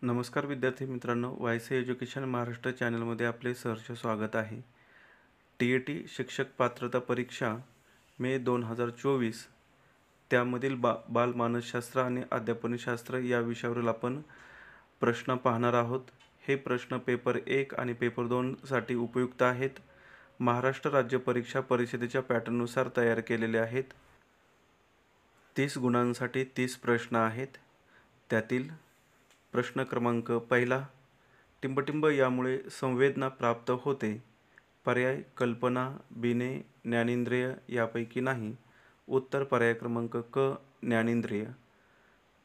नमस्कार विद्यार्थी मित्रांनो, वायसी एज्युकेशन महाराष्ट्र चॅनलमध्ये आपले सहर्ष स्वागत आहे. TET शिक्षक पात्रता परीक्षा मे 2024 त्यामधील बालमानसशास्त्र आणि अध्यापनशास्त्र या विषयावरील आपण प्रश्न पाहणार आहोत. हे प्रश्न पेपर 1 आणि पेपर 2 साठी उपयुक्त आहेत. महाराष्ट्र राज्य परीक्षा परिषदेच्या पॅटर्ननुसार तयार केलेले आहेत. 30 गुणांसाठी 30 प्रश्न आहेत. त्यातील प्रश्न क्रमांक पहिला, टिंबटिंब यामुळे संवेदना प्राप्त होते. पर्याय कल्पना, बिने, ज्ञानेंद्रिय यापैकी नाही. उत्तर पर्याय क्रमांक क ज्ञानेंद्रिय.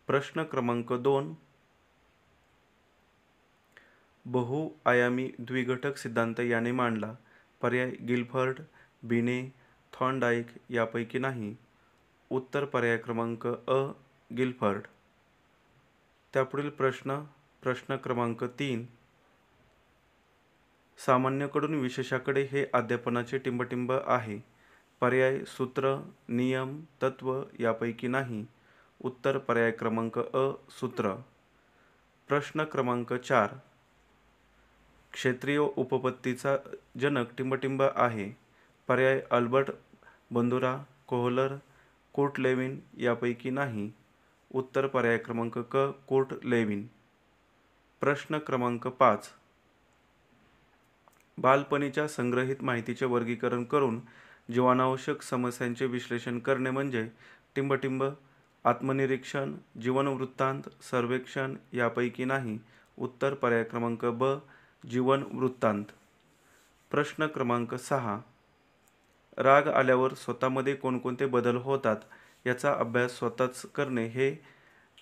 प्रश्न क्रमांक 2, बहुआयामी द्विघटक सिद्धांत याने मांडला. पर्याय गिलफर्ड, बिने, थॉर्नडाईक यापैकी नाही. उत्तर पर्याय क्रमांक अ गिलफर्ड. त्यापुढील प्रश्न क्रमांक 3, सामान्यकडून विशेषाकडे हे अध्यापनाचे टिंबटिंब आहे. पर्याय सूत्र, नियम, तत्व यापैकी नाही. उत्तर पर्याय क्रमांक अ सूत्र. प्रश्न क्रमांक 4, क्षेत्रीय उपपत्तीचा जनक टिंबटिंब आहे. पर्याय अल्बर्ट बंधुरा, कोहलर, कुर्ट लेविन यापैकी नाही. उत्तर पर्याय क्रमांक क कुर्ट लेविन. प्रश्न क्रमांक 5, बालपणीच्या संग्रहित माहितीचे वर्गीकरण करून जीवनावश्यक समस्यांचे विश्लेषण करणे म्हणजे टिंबटिंब. आत्मनिरीक्षण, जीवनवृत्तांत, सर्वेक्षण यापैकी नाही. उत्तर पर्याय क्रमांक ब जीवनवृत्तांत. प्रश्न क्रमांक 6, राग आल्यावर स्वतःमध्ये कोणकोणते बदल होतात याचा अभ्यास स्वतःच करणे हे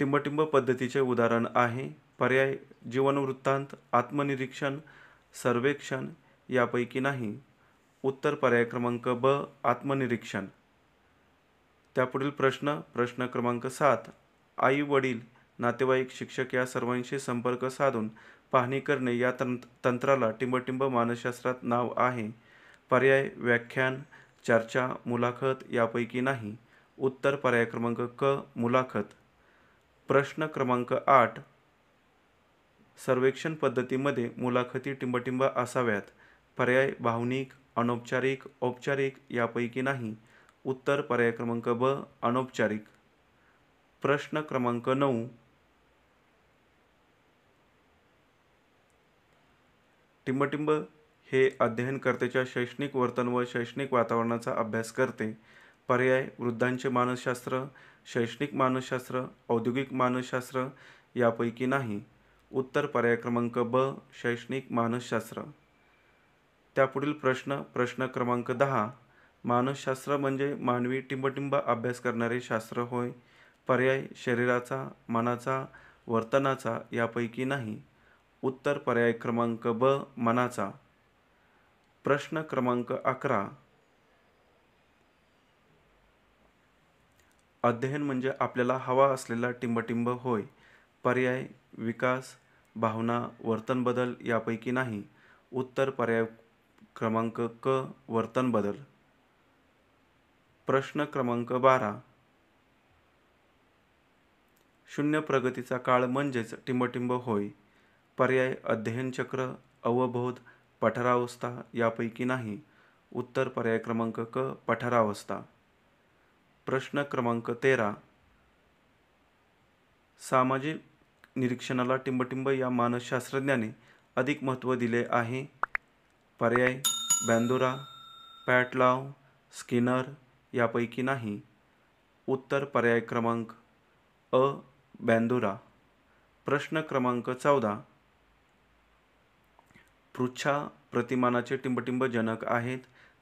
टिंबटिंब पद्धतीचे उदाहरण आहे. पर्याय जीवनवृत्तांत, आत्मनिरीक्षण, सर्वेक्षण यापैकी नाही. उत्तर पर्याय क्रमांक ब आत्मनिरीक्षण. त्यापुढील प्रश्न क्रमांक 7, आई वडील नातेवाईक शिक्षक या सर्वांशी संपर्क साधून पाहणी करणे या तंत्राला टिंबटिंब मानसशास्त्रात नाव आहे. पर्याय व्याख्यान, चर्चा, मुलाखत यापैकी नाही. उत्तर पर्याय क्रमांक क मुलाखत. प्रश्न क्रमांक 8, सर्वेक्षण पद्धतीमध्ये मुलाखती टिंबटिंब असाव्यात. पर्याय भावनिक, अनौपचारिक, औपचारिक यापैकी नाही. उत्तर पर्याय क्रमांक ब अनौपचारिक. प्रश्न क्रमांक 9, टिंबटिंब हे अध्ययनकर्त्याच्या शैक्षणिक वर्तन व शैक्षणिक वातावरणाचा अभ्यास करते. पर्याय वृद्धांचे मानसशास्त्र, शैक्षणिक मानसशास्त्र, औद्योगिक मानसशास्त्र यापैकी नाही. उत्तर पर्याय क्रमांक ब शैक्षणिक मानसशास्त्र. त्यापुढील प्रश्न क्रमांक 10, मानसशास्त्र म्हणजे मानवी टिंबटिंब अभ्यास करणारे शास्त्र होय. पर्याय शरीराचा, मनाचा, वर्तनाचा यापैकी नाही. उत्तर पर्याय क्रमांक ब मनाचा. प्रश्न क्रमांक 11, अध्ययन म्हणजे आपल्याला हवा असलेला टिंबटिंब होय. पर्याय विकास, भावना, वर्तन बदल यापैकी नाही. उत्तर पर्याय क्रमांक क वर्तन बदल. प्रश्न क्रमांक 12, शून्य प्रगतीचा काळ म्हणजेच टिंबटिंब होय. पर्याय अध्ययनचक्र, अवबोध, पठारावस्था यापैकी नाही. उत्तर पर्याय क्रमांक क पठारावस्था. प्रश्न क्रमांक 13, सामाजिक निरीक्षणाला टिंबटिंब या मानसशास्त्रज्ञाने अधिक महत्त्व दिले आहे. पर्याय बॅंदुरा, पॅटलाव, स्किनर यापैकी नाही. उत्तर पर्याय क्रमांक अ बॅंदुरा. प्रश्न क्रमांक 14, पृच्छा प्रतिमानाचे टिंबटिंब जनक आहेत.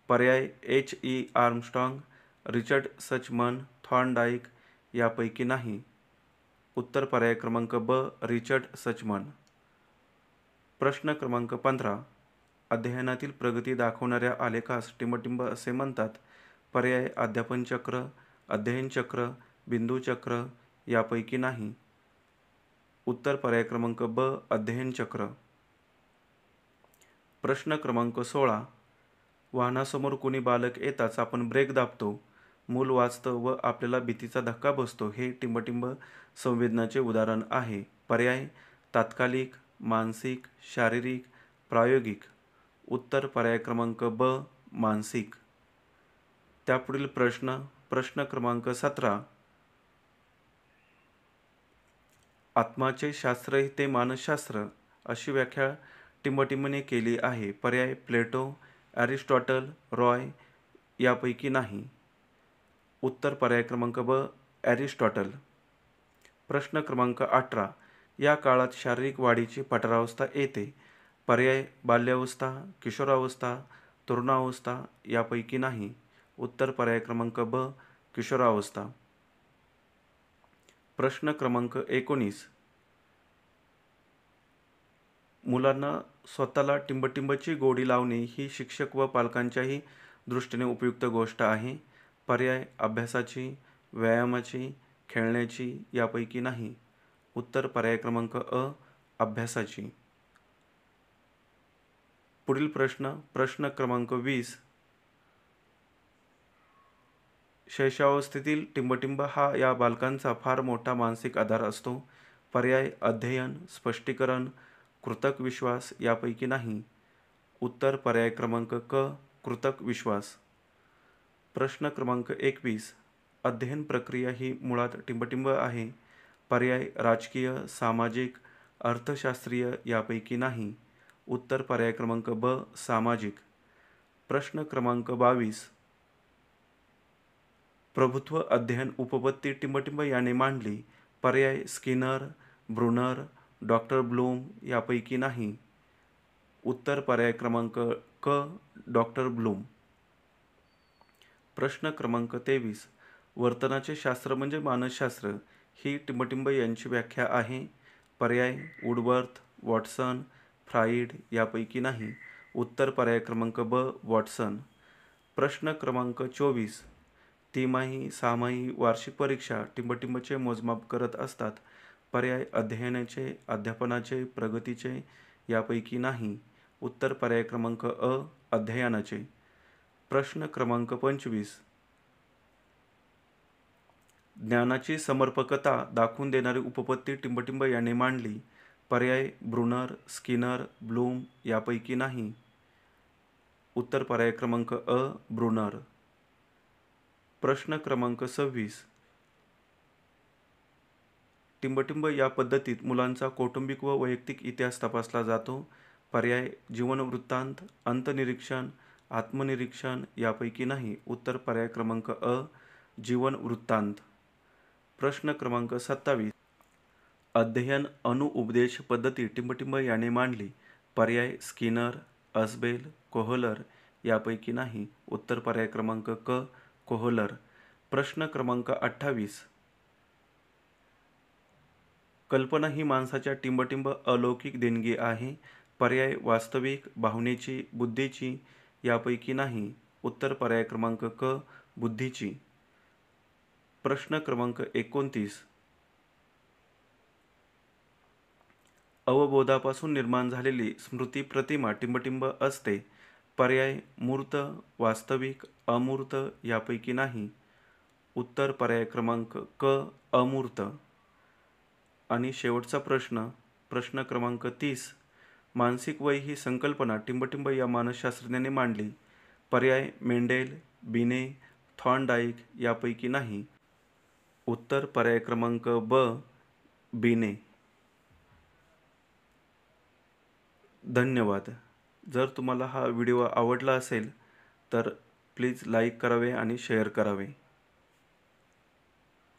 पर्याय H.E. आर्मस्ट्रॉंग, रिचर्ड सचमन, थॉर्नडाईक यापैकी नाही. उत्तर पर्याय क्रमांक ब रिचर्ड सचमन. प्रश्न क्रमांक 15, अध्ययनातील प्रगती दाखवणाऱ्या आलेखास टिंबटिंब असे म्हणतात. पर्याय अध्यापनचक्र, अध्ययनचक्र, बिंदूचक्र यापैकी नाही. उत्तर पर्याय क्रमांक ब अध्ययनचक्र. प्रश्न क्रमांक 16, वाहनासमोर कोणी बालक येताच आपण ब्रेक दाबतो, मूल वाचतं व आपल्याला भीतीचा धक्का बसतो हे टिंबटिंब संवेदनाचे उदाहरण आहे. पर्याय तात्कालिक, मानसिक, शारीरिक, प्रायोगिक. उत्तर पर्याय क्रमांक ब मानसिक. त्यापुढील प्रश्न क्रमांक 17. आत्माचे शास्त्र ते मानसशास्त्र अशी व्याख्या टिंबटिंबने केली आहे. पर्याय प्लेटो, ॲरिस्टॉटल, रॉय यापैकी नाही. उत्तर पर्याय क्रमांक ब ॲरिस्टॉटल. प्रश्न क्रमांक 18. या काळात शारीरिक वाढीची पटरावस्था येते. पर्याय बाल्यावस्था, किशोरावस्था, तरुणावस्था यापैकी नाही. उत्तर पर्याय क्रमांक ब किशोरावस्था. प्रश्न क्रमांक 19. मुलांना स्वतःला टिंबटिंबची गोडी लावणे ही शिक्षक व पालकांच्याही दृष्टीने उपयुक्त गोष्ट आहे. पर्याय अभ्यासाची, व्यायामाची, खेळण्याची यापैकी नाही. उत्तर पर्याय क्रमांक अ अभ्यासाची. पुढील प्रश्न क्रमांक 20. शैशवावस्थेतील टिंबटिंब हा या बालकांचा फार मोठा मानसिक आधार असतो. पर्याय अध्ययन, स्पष्टीकरण, कृतक विश्वास यापैकी नाही. उत्तर पर्याय क्रमांक क कृतक विश्वास. प्रश्न क्रमांक 21. अध्ययन प्रक्रिया ही मुळात टिंबटिंब आहे. पर्याय राजकीय, सामाजिक, अर्थशास्त्रीय यापैकी नाही. उत्तर पर्याय क्रमांक ब सामाजिक. प्रश्न क्रमांक 22. प्रभुत्व अध्ययन उपपत्ती टिंबटिंब याने मांडली. पर्याय स्किनर, ब्रुनर, डॉक्टर ब्लूम यापैकी नाही. उत्तर पर्याय क्रमांक क डॉक्टर ब्लूम. प्रश्न क्रमांक 23. वर्तनाचे शास्त्र म्हणजे मानसशास्त्र ही टिंबटिंब यांची व्याख्या आहे. पर्याय वुडवर्थ, वॉटसन, फ्राईड यापैकी नाही. उत्तर पर्याय क्रमांक ब वॉटसन. प्रश्न क्रमांक 24. तिमाही, सहामाही, वार्षिक परीक्षा टिंबटिंबचे मोजमाप करत असतात. पर्याय अध्ययनाचे, अध्यापनाचे, प्रगतीचे यापैकी नाही. उत्तर पर्याय क्रमांक अ अध्ययनाचे. प्रश्न क्रमांक 25. ज्ञानाची समर्पकता दाखवून देणारी उपपत्ती टिंबटिंब याने मांडली. पर्याय ब्रुनर, स्किनर, ब्लूम यापैकी नाही. उत्तर पर्याय क्रमांक अ ब्रुनर. प्रश्न क्रमांक 26. टिंबटिंब या पद्धतीत मुलांचा कौटुंबिक व वैयक्तिक इतिहास तपासला जातो. पर्याय जीवनवृत्तांत, अंतनिरीक्षण, आत्मनिरीक्षण यापैकी नाही. उत्तर पर्याय क्रमांक अ जीवनवृत्तांत. प्रश्न क्रमांक 27. अध्ययन अणुउपदेश पद्धती टिंबटिंब याने मांडली. पर्याय स्किनर, अस्बेल, कोहलर यापैकी नाही. उत्तर पर्याय क्रमांक क कोहलर. प्रश्न क्रमांक 28. कल्पना ही माणसाच्या टिंबटिंब अलौकिक देणगी आहे. पर्याय वास्तविक, भावनेची, बुद्धीची यापैकी नाही. उत्तर पर्याय क्रमांक क बुद्धीची. प्रश्न क्रमांक 29. अवबोधापासून निर्माण झालेली स्मृती प्रतिमा टिंबटिंब असते. पर्याय मूर्त, वास्तविक, अमूर्त यापैकी नाही. उत्तर पर्याय क्रमांक क अमूर्त. आणि शेवटचा प्रश्न क्रमांक 30. मानसिक वय ही संकल्पना टिंबटिंब या मानसशास्त्रज्ञाने मांडली. पर्याय मेंडेल, बिने, थॉर्नडाईक यापैकी नाही. उत्तर पर्याय क्रमांक ब बिने. धन्यवाद. जर तुम्हाला हा व्हिडिओ आवडला असेल तर प्लीज लाईक करावे आणि शेअर करावे.